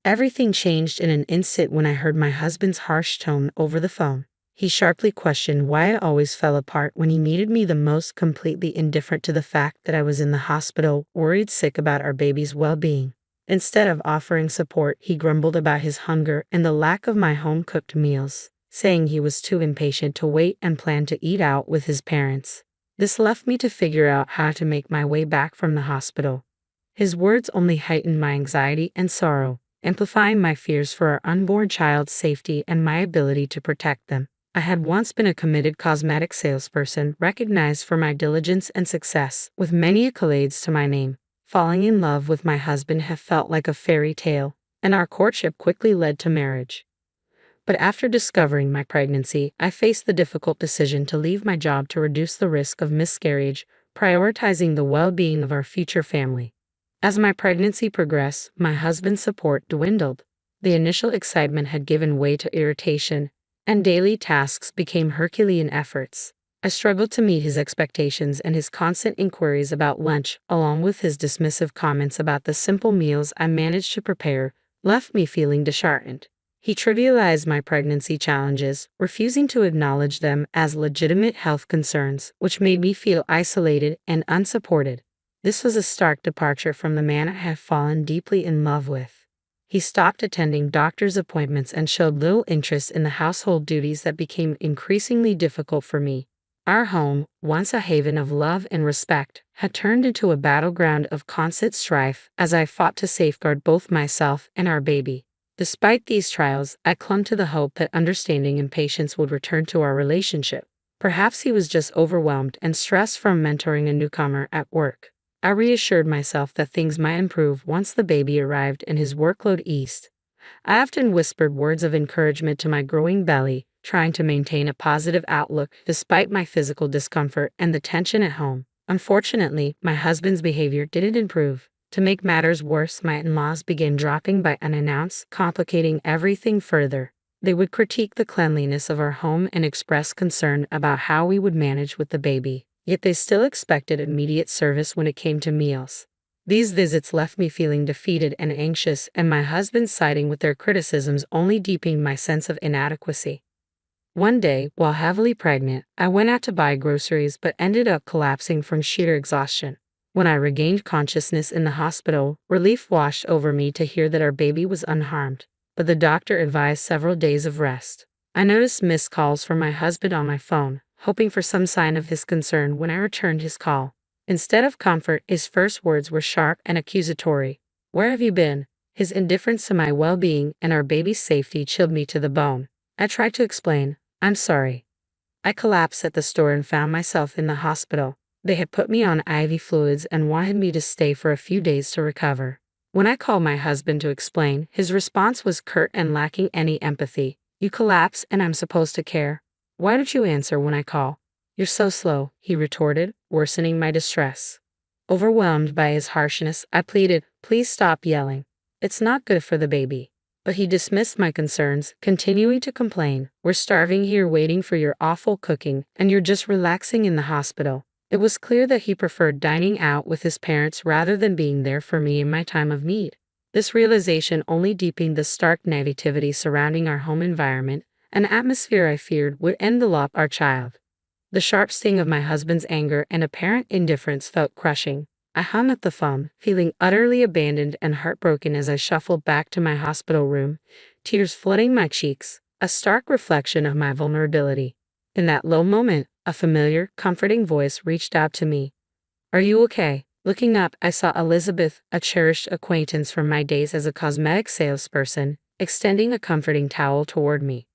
Everything changed in an instant when I heard my husband's harsh tone over the phone. He sharply questioned why I always fell apart when he needed me the most, completely indifferent to the fact that I was in the hospital, worried sick about our baby's well-being. Instead of offering support, he grumbled about his hunger and the lack of my home-cooked meals, saying he was too impatient to wait and planned to eat out with his parents. This left me to figure out how to make my way back from the hospital. His words only heightened my anxiety and sorrow, amplifying my fears for our unborn child's safety and my ability to protect them. I had once been a committed cosmetic salesperson, recognized for my diligence and success, with many accolades to my name. Falling in love with my husband had felt like a fairy tale, and our courtship quickly led to marriage. But after discovering my pregnancy, I faced the difficult decision to leave my job to reduce the risk of miscarriage, prioritizing the well-being of our future family. As my pregnancy progressed, my husband's support dwindled. The initial excitement had given way to irritation, and daily tasks became Herculean efforts. I struggled to meet his expectations, and his constant inquiries about lunch, along with his dismissive comments about the simple meals I managed to prepare, left me feeling disheartened. He trivialized my pregnancy challenges, refusing to acknowledge them as legitimate health concerns, which made me feel isolated and unsupported. This was a stark departure from the man I had fallen deeply in love with. He stopped attending doctor's appointments and showed little interest in the household duties that became increasingly difficult for me. Our home, once a haven of love and respect, had turned into a battleground of constant strife as I fought to safeguard both myself and our baby. Despite these trials, I clung to the hope that understanding and patience would return to our relationship. Perhaps he was just overwhelmed and stressed from mentoring a newcomer at work. I reassured myself that things might improve once the baby arrived and his workload eased. I often whispered words of encouragement to my growing belly, trying to maintain a positive outlook despite my physical discomfort and the tension at home. Unfortunately, my husband's behavior didn't improve. To make matters worse, my in-laws began dropping by unannounced, complicating everything further. They would critique the cleanliness of our home and express concern about how we would manage with the baby. Yet they still expected immediate service when it came to meals. These visits left me feeling defeated and anxious, and my husband siding with their criticisms only deepened my sense of inadequacy. One day, while heavily pregnant, I went out to buy groceries but ended up collapsing from sheer exhaustion. When I regained consciousness in the hospital, relief washed over me to hear that our baby was unharmed, but the doctor advised several days of rest. I noticed missed calls from my husband on my phone, hoping for some sign of his concern when I returned his call. Instead of comfort, his first words were sharp and accusatory. "Where have you been?" His indifference to my well-being and our baby's safety chilled me to the bone. I tried to explain. "I'm sorry. I collapsed at the store and found myself in the hospital. They had put me on IV fluids and wanted me to stay for a few days to recover." When I called my husband to explain, his response was curt and lacking any empathy. "You collapse and I'm supposed to care? Why don't you answer when I call?" "You're so slow," he retorted, worsening my distress. Overwhelmed by his harshness, I pleaded, "Please stop yelling. It's not good for the baby." But he dismissed my concerns, continuing to complain, "We're starving here waiting for your awful cooking, and you're just relaxing in the hospital." It was clear that he preferred dining out with his parents rather than being there for me in my time of need. This realization only deepened the stark negativity surrounding our home environment, an atmosphere I feared would envelop our child. The sharp sting of my husband's anger and apparent indifference felt crushing. I hung up the phone, feeling utterly abandoned and heartbroken as I shuffled back to my hospital room, tears flooding my cheeks, a stark reflection of my vulnerability. In that low moment, a familiar, comforting voice reached out to me. "Are you okay?" Looking up, I saw Elizabeth, a cherished acquaintance from my days as a cosmetic salesperson, extending a comforting towel toward me.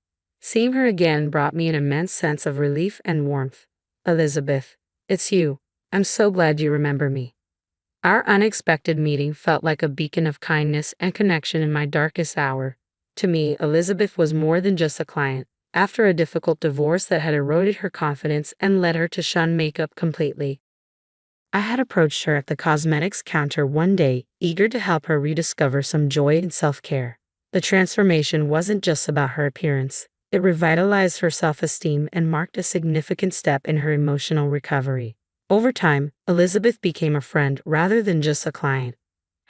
Seeing her again brought me an immense sense of relief and warmth. "Elizabeth, it's you. I'm so glad you remember me." Our unexpected meeting felt like a beacon of kindness and connection in my darkest hour. To me, Elizabeth was more than just a client. After a difficult divorce that had eroded her confidence and led her to shun makeup completely, I had approached her at the cosmetics counter one day, eager to help her rediscover some joy in self-care. The transformation wasn't just about her appearance. It revitalized her self-esteem and marked a significant step in her emotional recovery. Over time, Elizabeth became a friend rather than just a client.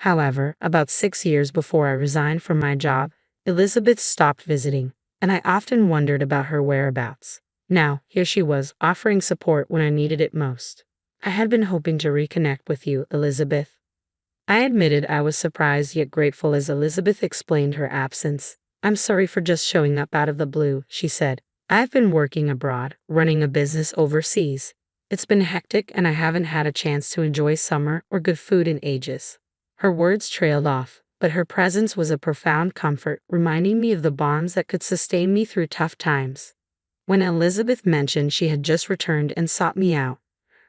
However, about 6 years before I resigned from my job, Elizabeth stopped visiting, and I often wondered about her whereabouts. Now, here she was, offering support when I needed it most. I had been hoping to reconnect with you, Elizabeth. I admitted I was surprised yet grateful as Elizabeth explained her absence. I'm sorry for just showing up out of the blue, she said. I've been working abroad, running a business overseas. It's been hectic and I haven't had a chance to enjoy summer or good food in ages. Her words trailed off, but her presence was a profound comfort, reminding me of the bonds that could sustain me through tough times. When Elizabeth mentioned she had just returned and sought me out,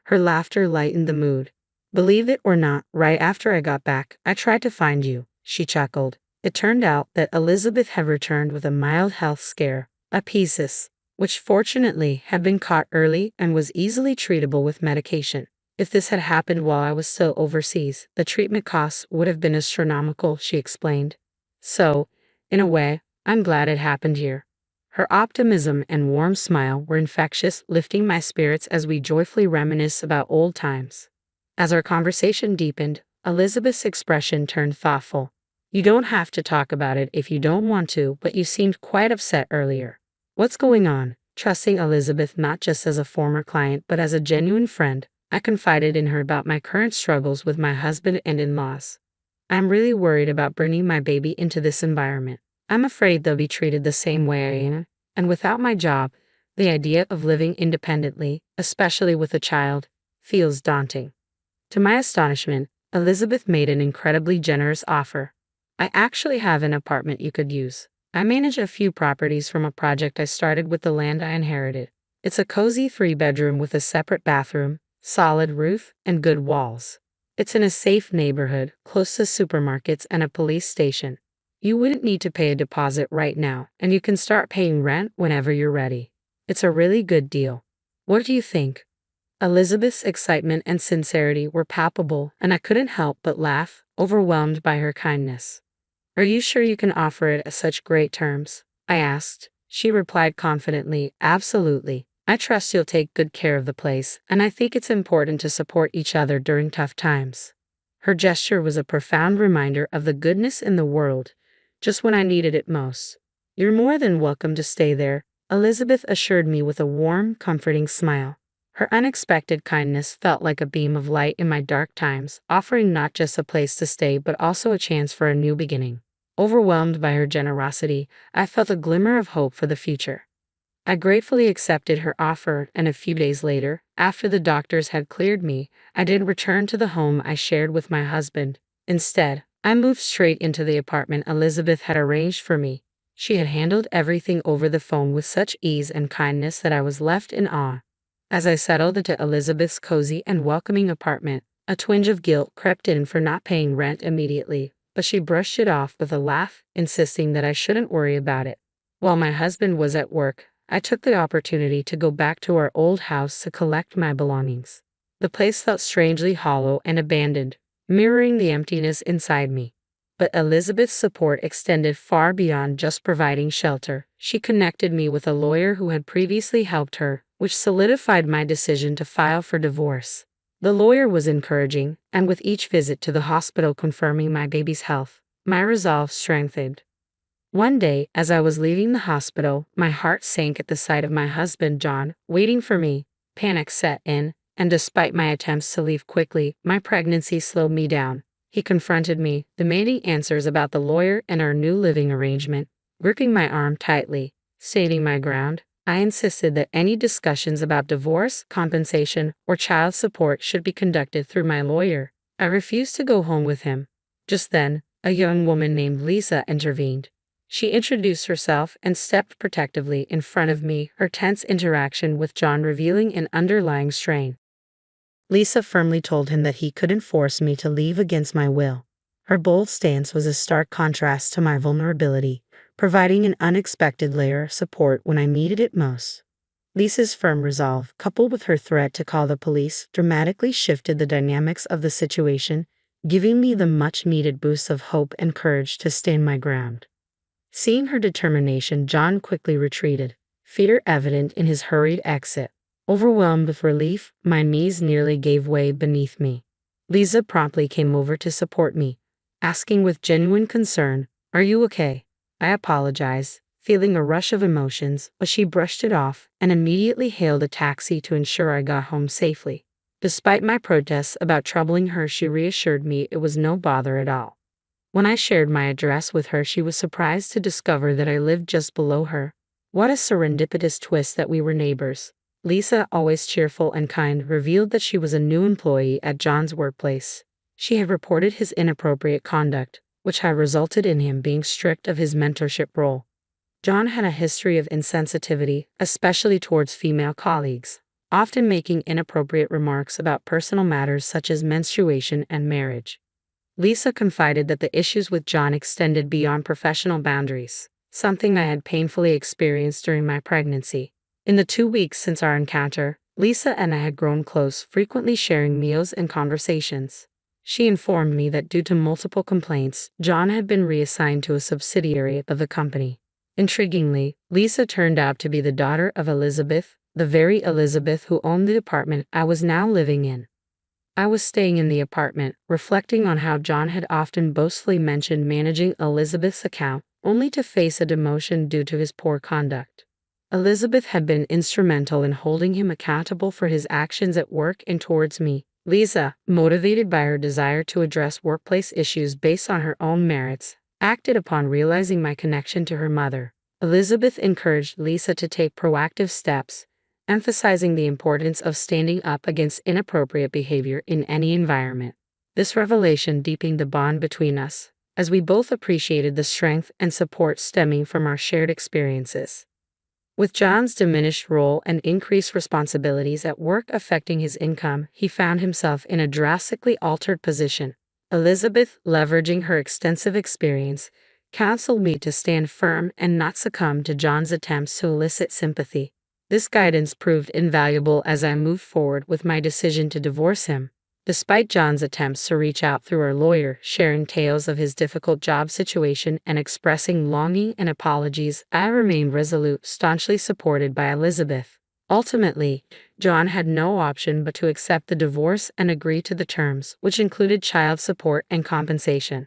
her laughter lightened the mood. Believe it or not, right after I got back, I tried to find you, she chuckled. It turned out that Elizabeth had returned with a mild health scare, a pieces, which fortunately had been caught early and was easily treatable with medication. If this had happened while I was still overseas, the treatment costs would have been astronomical, she explained. So, in a way, I'm glad it happened here. Her optimism and warm smile were infectious, lifting my spirits as we joyfully reminisced about old times. As our conversation deepened, Elizabeth's expression turned thoughtful. You don't have to talk about it if you don't want to, but you seemed quite upset earlier. What's going on? Trusting Elizabeth not just as a former client but as a genuine friend, I confided in her about my current struggles with my husband and in-laws. I'm really worried about bringing my baby into this environment. I'm afraid they'll be treated the same way I am, and without my job, the idea of living independently, especially with a child, feels daunting. To my astonishment, Elizabeth made an incredibly generous offer. I actually have an apartment you could use. I manage a few properties from a project I started with the land I inherited. It's a cozy 3-bedroom with a separate bathroom, solid roof, and good walls. It's in a safe neighborhood, close to supermarkets and a police station. You wouldn't need to pay a deposit right now, and you can start paying rent whenever you're ready. It's a really good deal. What do you think? Elizabeth's excitement and sincerity were palpable, and I couldn't help but laugh, overwhelmed by her kindness. Are you sure you can offer it at such great terms? I asked. She replied confidently, absolutely. I trust you'll take good care of the place, and I think it's important to support each other during tough times. Her gesture was a profound reminder of the goodness in the world, just when I needed it most. You're more than welcome to stay there, Elizabeth assured me with a warm, comforting smile. Her unexpected kindness felt like a beam of light in my dark times, offering not just a place to stay but also a chance for a new beginning. Overwhelmed by her generosity, I felt a glimmer of hope for the future. I gratefully accepted her offer, and a few days later, after the doctors had cleared me, I didn't return to the home I shared with my husband. Instead, I moved straight into the apartment Elizabeth had arranged for me. She had handled everything over the phone with such ease and kindness that I was left in awe. As I settled into Elizabeth's cozy and welcoming apartment, a twinge of guilt crept in for not paying rent immediately, but she brushed it off with a laugh, insisting that I shouldn't worry about it. While my husband was at work, I took the opportunity to go back to our old house to collect my belongings. The place felt strangely hollow and abandoned, mirroring the emptiness inside me. But Elizabeth's support extended far beyond just providing shelter. She connected me with a lawyer who had previously helped her, which solidified my decision to file for divorce. The lawyer was encouraging, and with each visit to the hospital confirming my baby's health, my resolve strengthened. One day, as I was leaving the hospital, my heart sank at the sight of my husband John, waiting for me. Panic set in, and despite my attempts to leave quickly, my pregnancy slowed me down. He confronted me, demanding answers about the lawyer and our new living arrangement. Gripping my arm tightly, stating my ground, I insisted that any discussions about divorce, compensation, or child support should be conducted through my lawyer. I refused to go home with him. Just then, a young woman named Lisa intervened. She introduced herself and stepped protectively in front of me, her tense interaction with John revealing an underlying strain. Lisa firmly told him that he couldn't force me to leave against my will. Her bold stance was a stark contrast to my vulnerability, providing an unexpected layer of support when I needed it most. Lisa's firm resolve, coupled with her threat to call the police, dramatically shifted the dynamics of the situation, giving me the much-needed boost of hope and courage to stand my ground. Seeing her determination, John quickly retreated, fear evident in his hurried exit. Overwhelmed with relief, my knees nearly gave way beneath me. Lisa promptly came over to support me, asking with genuine concern, "Are you okay?" I apologized, feeling a rush of emotions, but she brushed it off and immediately hailed a taxi to ensure I got home safely. Despite my protests about troubling her, she reassured me it was no bother at all. When I shared my address with her, she was surprised to discover that I lived just below her. What a serendipitous twist that we were neighbors. Lisa, always cheerful and kind, revealed that she was a new employee at John's workplace. She had reported his inappropriate conduct, which had resulted in him being stripped of his mentorship role. John had a history of insensitivity, especially towards female colleagues, often making inappropriate remarks about personal matters such as menstruation and marriage. Lisa confided that the issues with John extended beyond professional boundaries, something I had painfully experienced during my pregnancy. In the 2 weeks since our encounter, Lisa and I had grown close, frequently sharing meals and conversations. She informed me that due to multiple complaints, John had been reassigned to a subsidiary of the company. Intriguingly, Lisa turned out to be the daughter of Elizabeth, the very Elizabeth who owned the apartment I was now living in. I was staying in the apartment, reflecting on how John had often boastfully mentioned managing Elizabeth's account, only to face a demotion due to his poor conduct. Elizabeth had been instrumental in holding him accountable for his actions at work and towards me. Lisa, motivated by her desire to address workplace issues based on her own merits, acted upon realizing my connection to her mother. Elizabeth encouraged Lisa to take proactive steps, emphasizing the importance of standing up against inappropriate behavior in any environment. This revelation deepened the bond between us, as we both appreciated the strength and support stemming from our shared experiences. With John's diminished role and increased responsibilities at work affecting his income, he found himself in a drastically altered position. Elizabeth, leveraging her extensive experience, counseled me to stand firm and not succumb to John's attempts to elicit sympathy. This guidance proved invaluable as I moved forward with my decision to divorce him. Despite John's attempts to reach out through our lawyer, sharing tales of his difficult job situation and expressing longing and apologies, I remained resolute, staunchly supported by Elizabeth. Ultimately, John had no option but to accept the divorce and agree to the terms, which included child support and compensation.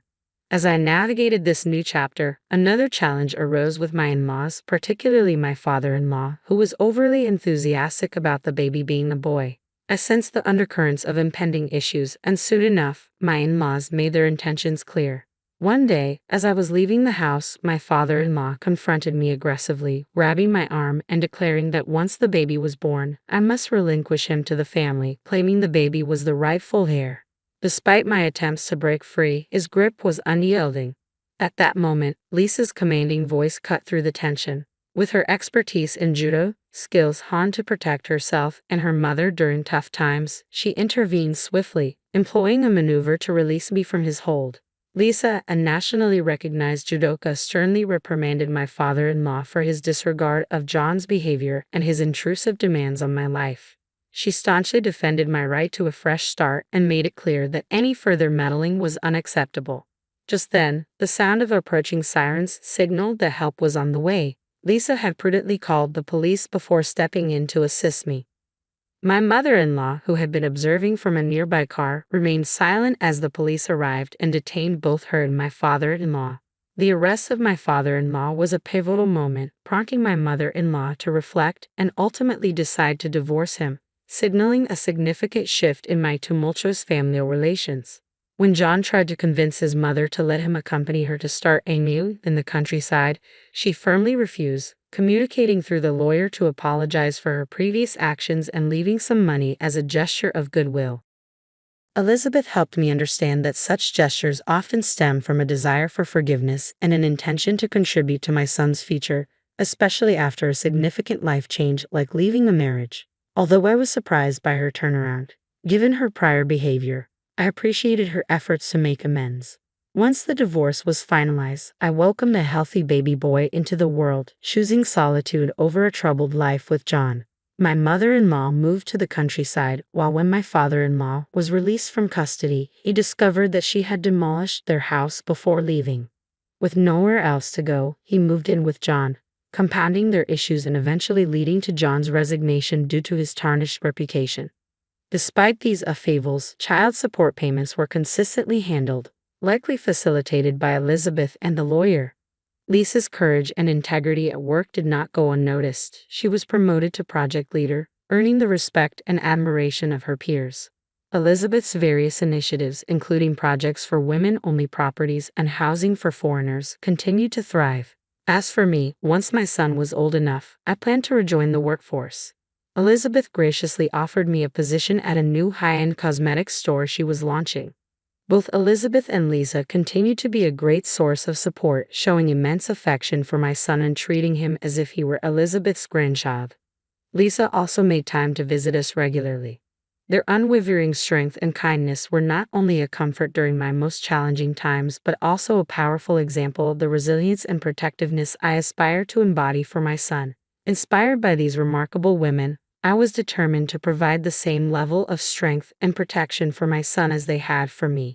As I navigated this new chapter, another challenge arose with my in-laws, particularly my father-in-law, who was overly enthusiastic about the baby being a boy. I sensed the undercurrents of impending issues, and soon enough, my in-laws made their intentions clear. One day, as I was leaving the house, my father-in-law confronted me aggressively, grabbing my arm and declaring that once the baby was born, I must relinquish him to the family, claiming the baby was the rightful heir. Despite my attempts to break free, his grip was unyielding. At that moment, Lisa's commanding voice cut through the tension. With her expertise in judo, skills honed to protect herself and her mother during tough times, she intervened swiftly, employing a maneuver to release me from his hold. Lisa, a nationally recognized judoka, sternly reprimanded my father-in-law for his disregard of John's behavior and his intrusive demands on my life. She staunchly defended my right to a fresh start and made it clear that any further meddling was unacceptable. Just then, the sound of approaching sirens signaled that help was on the way. Lisa had prudently called the police before stepping in to assist me. My mother-in-law, who had been observing from a nearby car, remained silent as the police arrived and detained both her and my father-in-law. The arrest of my father-in-law was a pivotal moment, prompting my mother-in-law to reflect and ultimately decide to divorce him, signaling a significant shift in my tumultuous family relations. When John tried to convince his mother to let him accompany her to start anew in the countryside, she firmly refused, communicating through the lawyer to apologize for her previous actions and leaving some money as a gesture of goodwill. Elizabeth helped me understand that such gestures often stem from a desire for forgiveness and an intention to contribute to my son's future, especially after a significant life change like leaving a marriage. Although I was surprised by her turnaround, given her prior behavior, I appreciated her efforts to make amends. Once the divorce was finalized, I welcomed a healthy baby boy into the world, choosing solitude over a troubled life with John. My mother-in-law moved to the countryside, while when my father-in-law was released from custody, he discovered that she had demolished their house before leaving. With nowhere else to go, he moved in with John, compounding their issues and eventually leading to John's resignation due to his tarnished reputation. Despite these upheavals, child support payments were consistently handled, likely facilitated by Elizabeth and the lawyer. Lisa's courage and integrity at work did not go unnoticed. She was promoted to project leader, earning the respect and admiration of her peers. Elizabeth's various initiatives, including projects for women-only properties and housing for foreigners, continued to thrive. As for me, once my son was old enough, I planned to rejoin the workforce. Elizabeth graciously offered me a position at a new high-end cosmetics store she was launching. Both Elizabeth and Lisa continued to be a great source of support, showing immense affection for my son and treating him as if he were Elizabeth's grandchild. Lisa also made time to visit us regularly. Their unwavering strength and kindness were not only a comfort during my most challenging times but also a powerful example of the resilience and protectiveness I aspire to embody for my son. Inspired by these remarkable women, I was determined to provide the same level of strength and protection for my son as they had for me.